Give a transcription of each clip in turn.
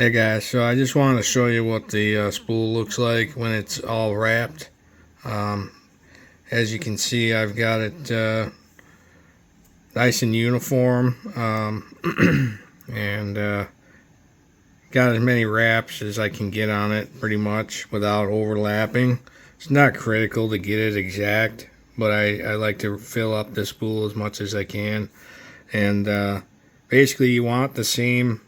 Hey guys, so I just wanted to show you what the spool looks like when it's all wrapped. Um, as you can see, I've got it nice and uniform, and got as many wraps as I can get on it pretty much without overlapping. It's not critical to get it exact, but I like to fill up the spool as much as I can. And basically you want the same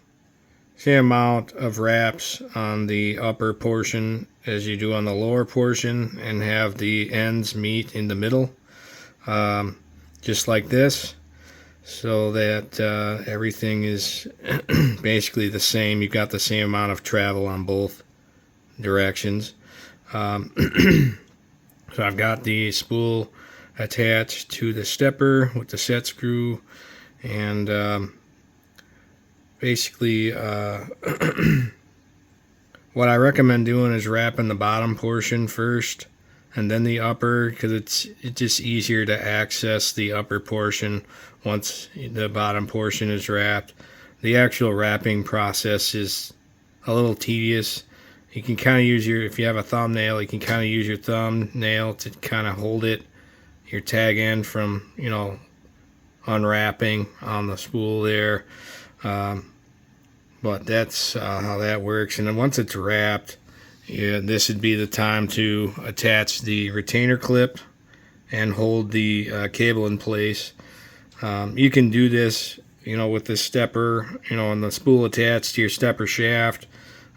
amount of wraps on the upper portion as you do on the lower portion, and have the ends meet in the middle, just like this, so that everything is basically the same. You've got the same amount of travel on both directions. So I've got the spool attached to the stepper with the set screw, and basically what I recommend doing is wrapping the bottom portion first and then the upper, because it's just easier to access the upper portion once the bottom portion is wrapped. The actual wrapping process is a little tedious. You can kind of use if you have a thumbnail, you can kind of use your thumbnail to kind of hold your tag end from, unwrapping on the spool there. But that's how that works. And then once it's wrapped, this would be the time to attach the retainer clip and hold the cable in place. You can do this, with the stepper, and the spool attached to your stepper shaft,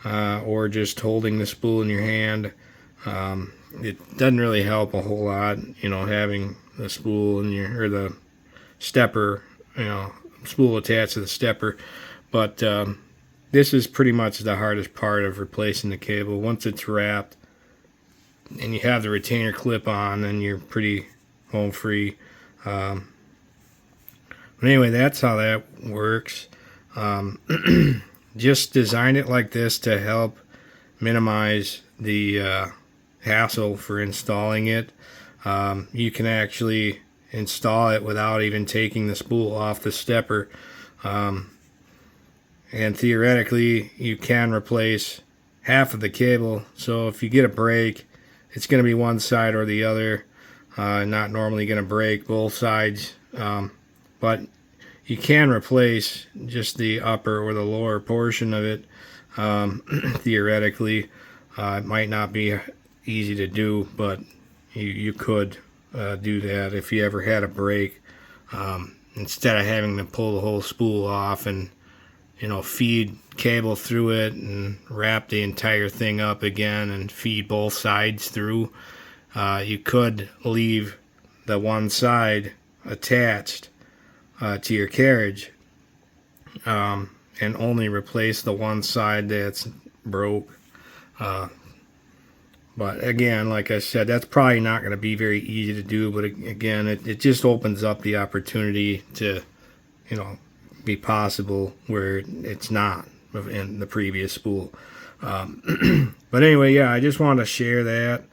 or just holding the spool in your hand. It doesn't really help a whole lot, having the spool in or the stepper, spool attached to the stepper. But this is pretty much the hardest part of replacing the cable. Once it's wrapped and you have the retainer clip on, then you're pretty home free. But anyway, that's how that works. Just design it like this to help minimize the hassle for installing it. You can actually install it without even taking the spool off the stepper. And theoretically, you can replace half of the cable. So if you get a break, it's going to be one side or the other. Not normally going to break both sides. But you can replace just the upper or the lower portion of it. Theoretically, it might not be easy to do, but you could do that if you ever had a break. Instead of having to pull the whole spool off and feed cable through it and wrap the entire thing up again and feed both sides through, you could leave the one side attached to your carriage, and only replace the one side that's broke. But again, like I said, that's probably not going to be very easy to do, but again, it just opens up the opportunity to be possible where it's not in the previous spool. But anyway, yeah, I just wanted to share that,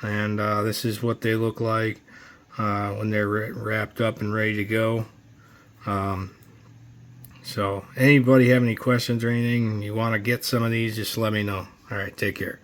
and this is what they look like when they're wrapped up and ready to go. So anybody have any questions or anything, you want to get some of these, just let me know. All right, take care.